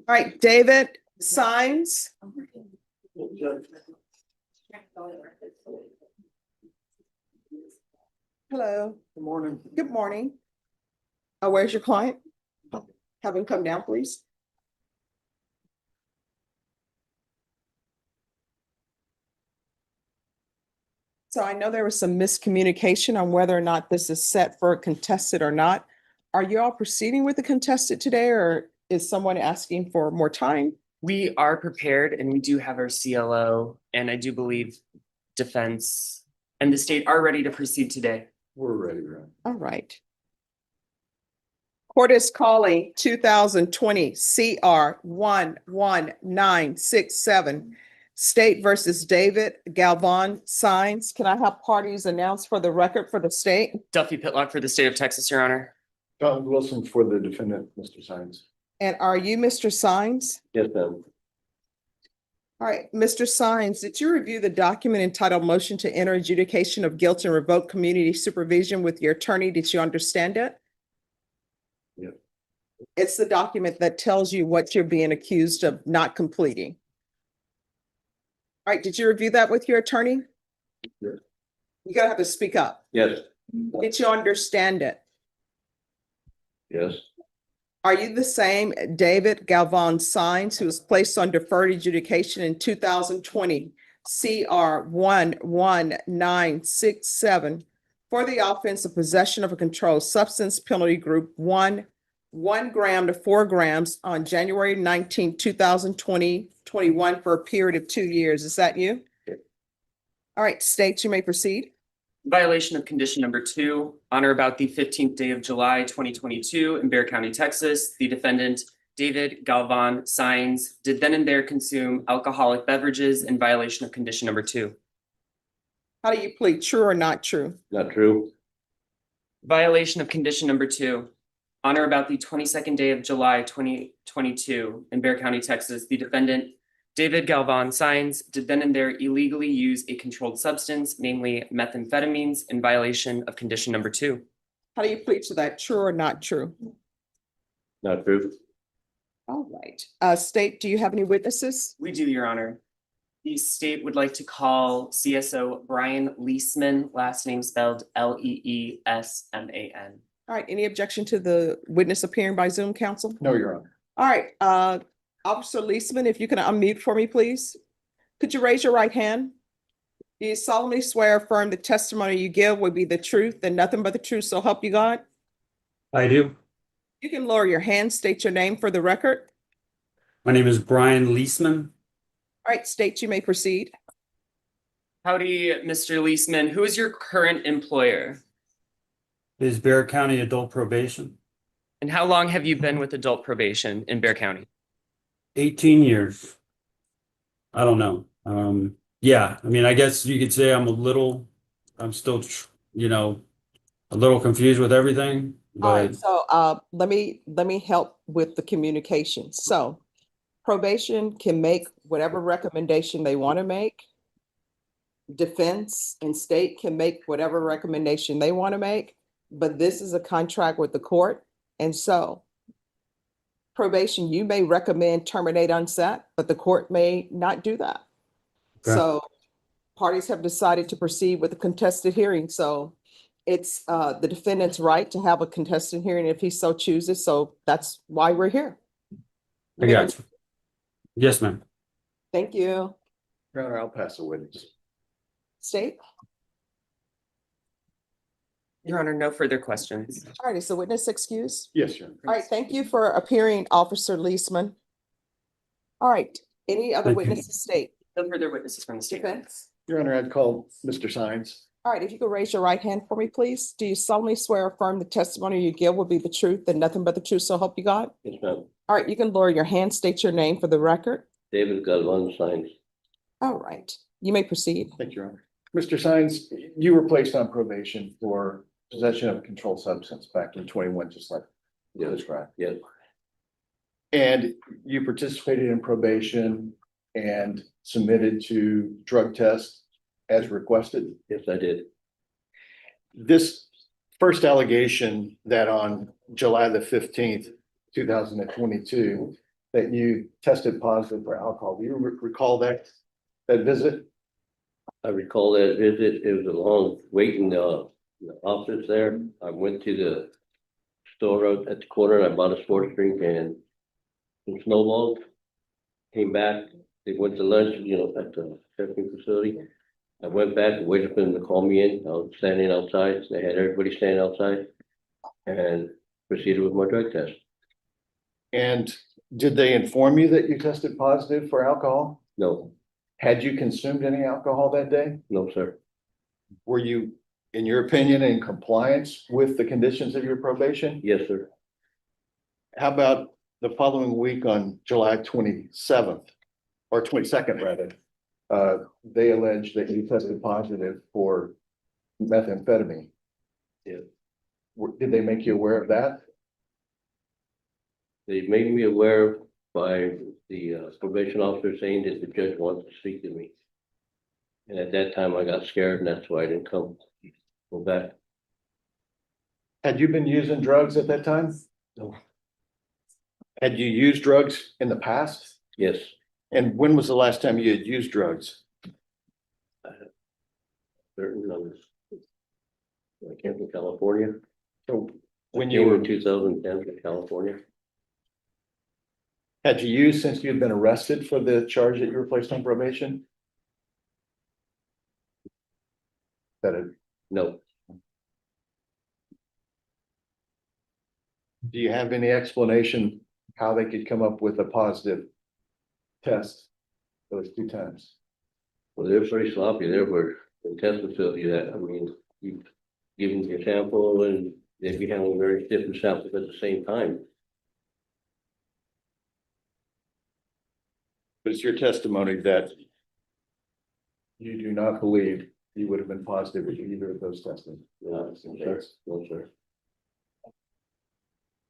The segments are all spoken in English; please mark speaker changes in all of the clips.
Speaker 1: right, David signs. Hello.
Speaker 2: Good morning.
Speaker 1: Good morning. Where's your client? Have him come down, please. So I know there was some miscommunication on whether or not this is set for a contested or not. Are you all proceeding with the contested today, or is someone asking for more time?
Speaker 3: We are prepared and we do have our CLO, and I do believe defense and the state are ready to proceed today.
Speaker 2: We're ready, Ron.
Speaker 1: All right. Court is calling 2020 CR 11967 State versus David Galvan signs. Can I have parties announced for the record for the state?
Speaker 3: Duffy Pitlock for the state of Texas, Your Honor.
Speaker 2: John Wilson for the defendant, Mr. Sines.
Speaker 1: And are you Mr. Signs?
Speaker 2: Yes, ma'am.
Speaker 1: All right, Mr. Signs, did you review the document entitled Motion to Enter Adjudication of Guilt and Revoke Community Supervision with your attorney? Did you understand it?
Speaker 2: Yeah.
Speaker 1: It's the document that tells you what you're being accused of not completing. All right, did you review that with your attorney?
Speaker 2: Yes.
Speaker 1: You're gonna have to speak up.
Speaker 2: Yes.
Speaker 1: Did you understand it?
Speaker 2: Yes.
Speaker 1: Are you the same David Galvan Signs who was placed on deferred adjudication in 2020 CR 11967 for the offense of possession of a controlled substance penalty group 1 gram to 4 grams on January 19, 2021 for a period of 2 years? Is that you?
Speaker 2: Yes.
Speaker 1: All right, state, you may proceed.
Speaker 3: Violation of condition number 2, on or about the 15th day of July, 2022 in Bexar County, Texas, the defendant, David Galvan Signs, did then and there consume alcoholic beverages in violation of condition number 2.
Speaker 1: How do you plead, true or not true?
Speaker 2: Not true.
Speaker 3: Violation of condition number 2, on or about the 22nd day of July, 2022 in Bexar County, Texas, the defendant, David Galvan Signs, did then and there illegally use a controlled substance, namely methamphetamines, in violation of condition number 2.
Speaker 1: How do you plead to that, true or not true?
Speaker 2: Not true.
Speaker 1: All right, state, do you have any witnesses?
Speaker 3: We do, Your Honor. The state would like to call CSO Brian Leesman, last name spelled Leesman.
Speaker 1: All right, any objection to the witness appearing by Zoom, counsel?
Speaker 2: No, Your Honor.
Speaker 1: All right, Officer Leesman, if you can unmute for me, please. Could you raise your right hand? Do you solemnly swear or affirm the testimony you give will be the truth and nothing but the truth, so help you God?
Speaker 4: I do.
Speaker 1: You can lower your hand, state your name for the record.
Speaker 4: My name is Brian Leesman.
Speaker 1: All right, state, you may proceed.
Speaker 3: Howdy, Mr. Leesman. Who is your current employer?
Speaker 4: It is Bexar County Adult Probation.
Speaker 3: And how long have you been with adult probation in Bexar County?
Speaker 4: 18 years. I don't know. Yeah, I mean, I guess you could say I'm still, a little confused with everything,
Speaker 1: All right,
Speaker 4: but
Speaker 1: so let me help with the communication. So probation can make whatever recommendation they want to make. Defense and state can make whatever recommendation they want to make, but this is a contract with the court. And so probation, you may recommend terminate unset, but the court may not do that.
Speaker 4: Okay.
Speaker 1: So parties have decided to proceed with a contested hearing. So it's the defendant's right to have a contested hearing if he so chooses. So that's why we're here.
Speaker 4: I got you. Yes, ma'am.
Speaker 1: Thank you.
Speaker 2: Your Honor, I'll pass the witness.
Speaker 1: State.
Speaker 3: Your Honor, no further questions.
Speaker 1: All right, is the witness excused?
Speaker 2: Yes, Your Honor.
Speaker 1: All right, thank you for appearing, Officer Leesman. All right, any other
Speaker 4: Thank you.
Speaker 1: witnesses, state?
Speaker 3: No further witnesses from the state.
Speaker 1: Defense?
Speaker 2: Your Honor, I'd call Mr. Sines.
Speaker 1: All right, if you could raise your right hand for me, please. Do you solemnly swear or affirm the testimony you give will be the truth and nothing but the truth, so help you God?
Speaker 5: Yes, ma'am.
Speaker 1: All right, you can lower your hand, state your name for the record.
Speaker 5: David Galvan Signs.
Speaker 1: All right, you may proceed.
Speaker 2: Thank you, Your Honor. Mr. Sines, you were placed on probation for possession of a controlled substance back in 21, just like you described.
Speaker 5: Yes,
Speaker 2: And you participated in probation and submitted to drug tests as requested.
Speaker 5: yes, I did.
Speaker 2: This first allegation that on July the 15th, 2022, that you tested positive for alcohol. Do you recall that visit?
Speaker 5: I recall that visit, it was a long wait in the office there. I went to the store out at the corner and I bought a sports drink and some snowballs. Came back, they went to lunch, at the checking facility. I went back and waited for them to call me in. I was standing outside. They had everybody standing outside and proceeded with my drug test.
Speaker 2: And did they inform you that you tested positive for alcohol?
Speaker 5: No,
Speaker 2: Had you consumed any alcohol that day?
Speaker 5: no, sir.
Speaker 2: Were you, in your opinion, in compliance with the conditions of your probation?
Speaker 5: Yes, sir.
Speaker 2: How about the following week on July 27th or 22nd rather? They allege that you tested positive for methamphetamine.
Speaker 5: Yeah.
Speaker 2: Did they make you aware of that?
Speaker 5: They made me aware by the probation officer saying that the judge wants to speak to me. And at that time I got scared and that's why I didn't go back.
Speaker 2: Had you been using drugs at that time?
Speaker 5: No.
Speaker 2: Had you used drugs in the past?
Speaker 5: Yes,
Speaker 2: And when was the last time you had used drugs?
Speaker 5: certain numbers. I came from California.
Speaker 2: So when
Speaker 5: Came
Speaker 2: you were,
Speaker 5: in 2010 from California.
Speaker 2: had you used since you'd been arrested for the charge that you were placed on probation?
Speaker 5: No,
Speaker 2: Do you have any explanation how they could come up with a positive test those two times?
Speaker 5: well, they're pretty sloppy. They were in test facility that, I mean, you give them your sample and they'd be handling very different samples at the same time.
Speaker 2: But it's your testimony that you do not believe you would have been positive with either of those testing.
Speaker 5: No, sir. No, sir.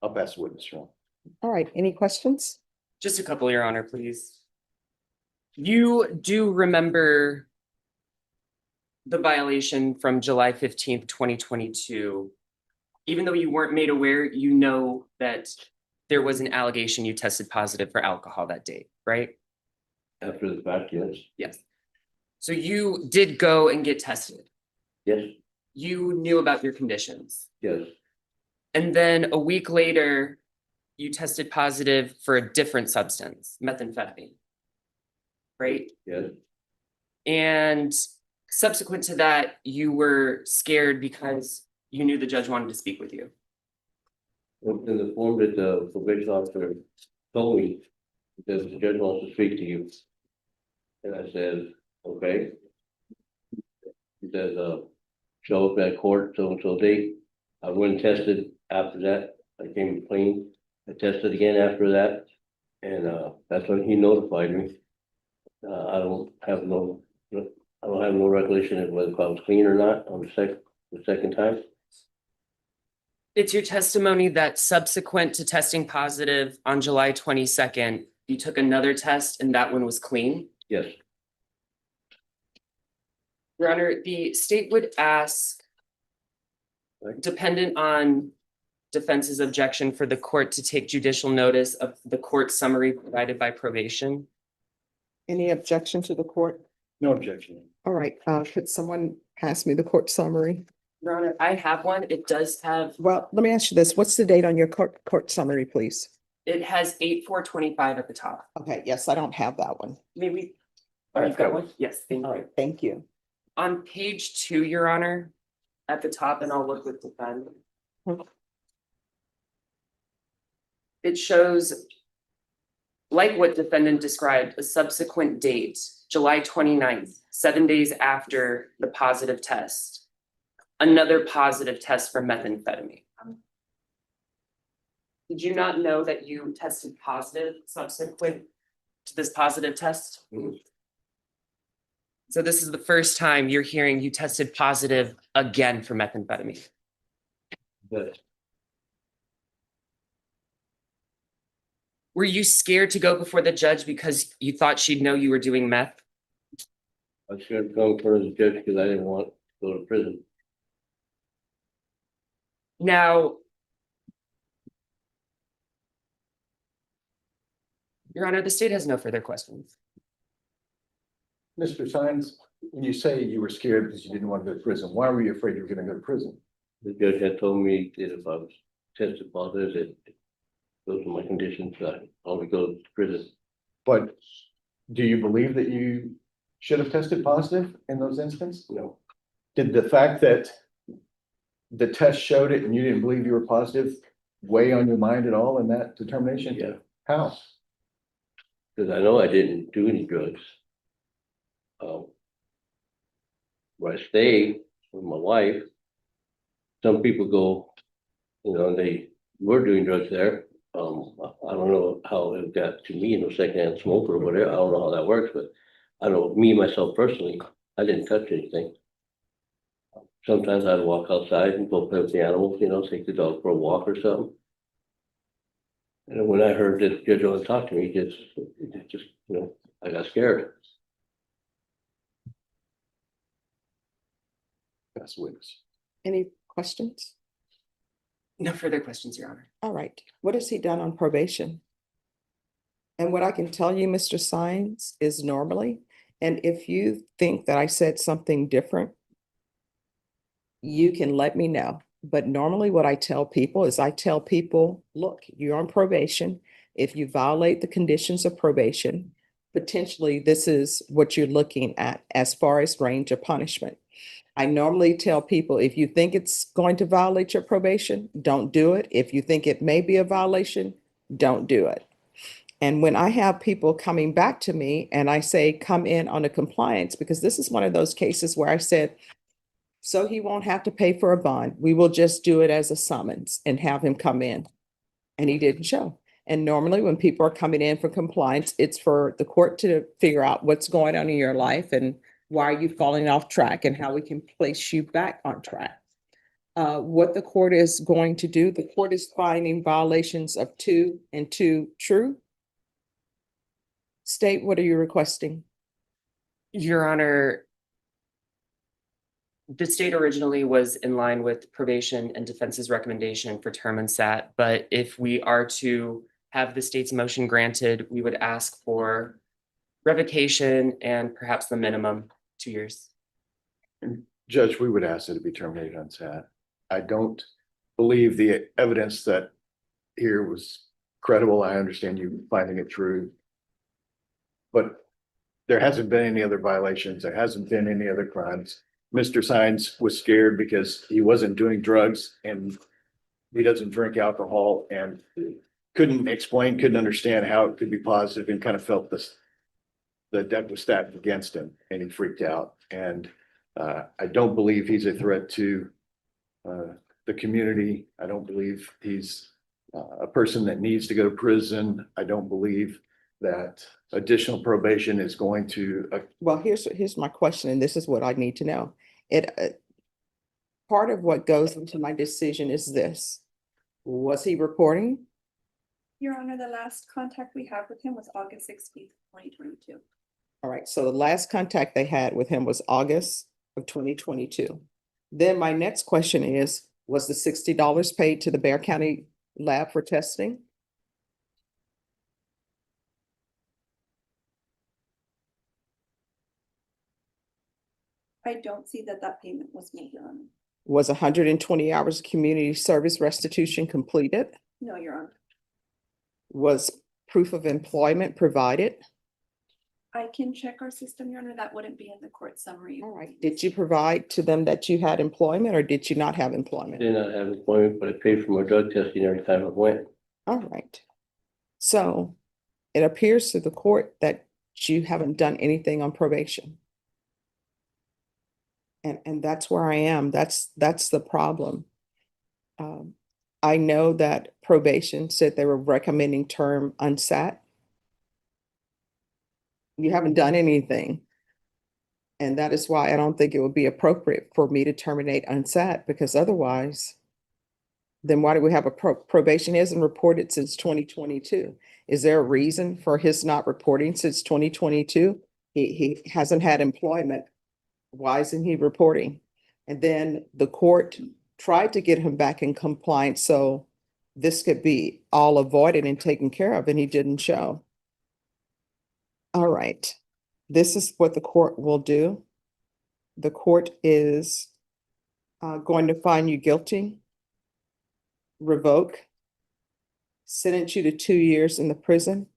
Speaker 2: I'll pass the witness round.
Speaker 1: All right, any questions?
Speaker 3: Just a couple, Your Honor, please. You do remember the violation from July 15th, 2022. Even though you weren't made aware, you know that there was an allegation you tested positive for alcohol that day, right?
Speaker 5: After the fact, yes.
Speaker 3: Yes. So you did go and get tested.
Speaker 5: Yes,
Speaker 3: You knew about your conditions.
Speaker 5: yes,
Speaker 3: And then a week later, you tested positive for a different substance, methamphetamine. Right?
Speaker 5: yes,
Speaker 3: And subsequent to that, you were scared because you knew the judge wanted to speak with you.
Speaker 5: in the form that the probation officer told me, because the judge wants to speak to you. And I said, okay. He says, show up at court, so and so date. I went and tested after that. I came clean. I tested again after that. And that's when he notified me. I don't have no recollection of whether I was clean or not on the second time.
Speaker 3: It's your testimony that subsequent to testing positive on July 22nd, you took another test and that one was clean.
Speaker 5: Yes,
Speaker 3: Your Honor, the state would ask, dependent on defense's objection, for the court to take judicial notice of the court summary provided by probation.
Speaker 1: Any objection to the court?
Speaker 2: No objection.
Speaker 1: All right, could someone pass me the court summary?
Speaker 3: Your Honor, I have one. It does have,
Speaker 1: Well, let me ask you this. What's the date on your court summary, please?
Speaker 3: it has 8/4/25 at the top.
Speaker 1: Okay, yes, I don't have that one.
Speaker 3: Maybe. Oh, you've got one? Yes, thank
Speaker 1: All
Speaker 3: you.
Speaker 1: right, thank you.
Speaker 3: On page 2, Your Honor, at the top, and I'll look with defend. It shows, like what defendant described, a subsequent date, July 29th, 7 days after the positive test. Another positive test for methamphetamine. Did you not know that you tested positive subsequent to this positive test? So this is the first time you're hearing you tested positive again for methamphetamine.
Speaker 5: but
Speaker 3: Were you scared to go before the judge because you thought she'd know you were doing meth?
Speaker 5: I was scared to go in front of the judge because I didn't want to go to prison.
Speaker 3: Now, Your Honor, the state has no further questions.
Speaker 2: Mr. Sines, when you say you were scared because you didn't want to go to prison, why were you afraid you were gonna go to prison?
Speaker 5: The judge had told me that if I was tested positive, that those are my conditions, that I would go to prison.
Speaker 2: But do you believe that you should have tested positive in those instances?
Speaker 5: No,
Speaker 2: Did the fact that the test showed it and you didn't believe you were positive weigh on your mind at all in that determination?
Speaker 5: yeah,
Speaker 2: How?
Speaker 5: because I know I didn't do any drugs. Where I stay with my wife, some people go, you know, they were doing drugs there. I don't know how it got to me, you know, secondhand smoker or whatever. I don't know how that works, but I know me, myself personally, I didn't touch anything. Sometimes I'd walk outside and go play with the animals, you know, take the dog for a walk or something. And when I heard this judge want to talk to me, it just, you know, I got scared.
Speaker 2: That's witness.
Speaker 1: Any questions?
Speaker 3: No further questions, Your Honor.
Speaker 1: All right, what has he done on probation? And what I can tell you, Mr. Sines, is normally, and if you think that I said something different, you can let me know. But normally what I tell people is I tell people, look, you're on probation. If you violate the conditions of probation, potentially this is what you're looking at as far as range of punishment. I normally tell people, if you think it's going to violate your probation, don't do it. If you think it may be a violation, don't do it. And when I have people coming back to me and I say, come in on a compliance, because this is one of those cases where I said, so he won't have to pay for a bond. We will just do it as a summons and have him come in. And he didn't show. And normally when people are coming in for compliance, it's for the court to figure out what's going on in your life and why are you falling off track and how we can place you back on track. What the court is going to do, the court is finding violations of 2 and 2 true. State, what are you requesting?
Speaker 3: Your Honor, the state originally was in line with probation and defense's recommendation for term and sat, but if we are to have the state's motion granted, we would ask for revocation and perhaps the minimum 2 years.
Speaker 2: Judge, we would ask that it be terminated on SAT. I don't believe the evidence that here was credible. I understand you finding it true. But there hasn't been any other violations. There hasn't been any other crimes. Mr. Sines was scared because he wasn't doing drugs and he doesn't drink alcohol and couldn't explain, couldn't understand how it could be positive and kind of felt this, the deck was stacked against him and he freaked out. And I don't believe he's a threat to the community. I don't believe he's a person that needs to go to prison. I don't believe that additional probation is going to.
Speaker 1: Well, here's my question, and this is what I need to know. Part of what goes into my decision is this. Was he reporting?
Speaker 6: Your Honor, the last contact we had with him was August 16th, 2022.
Speaker 1: All right, so the last contact they had with him was August of 2022. Then my next question is, was the $60 paid to the Bexar County lab for testing?
Speaker 6: I don't see that that payment was made, Your Honor.
Speaker 1: Was 120 hours of community service restitution completed?
Speaker 6: No, Your Honor.
Speaker 1: Was proof of employment provided?
Speaker 6: I can check our system, Your Honor. That wouldn't be in the court summary.
Speaker 1: All right, did you provide to them that you had employment or did you not have employment?
Speaker 5: Did not have employment, but I paid for my drug testing every time I went.
Speaker 1: All right. So it appears to the court that you haven't done anything on probation. And that's where I am. That's the problem. I know that probation said they were recommending term unsat. You haven't done anything. And that is why I don't think it would be appropriate for me to terminate unsat, because otherwise, then why do we have a probation? He hasn't reported since 2022. Is there a reason for his not reporting since 2022? He hasn't had employment. Why isn't he reporting? And then the court tried to get him back in compliance so this could be all avoided and taken care of, and he didn't show. All right. This is what the court will do. The court is going to find you guilty, revoke, sentence you to 2 years in the prison.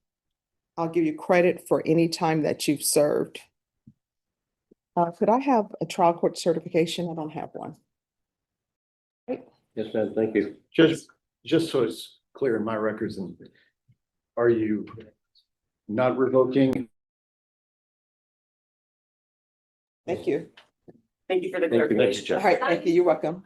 Speaker 1: I'll give you credit for any time that you've served. Could I have a trial court certification? I don't have one.
Speaker 5: Yes, ma'am, thank you.
Speaker 2: Just so it's clear in my records, and are you not revoking?
Speaker 1: Thank you.
Speaker 3: Thank you for the
Speaker 5: Thank you.
Speaker 3: clarification.
Speaker 1: All right, thank you. You're welcome.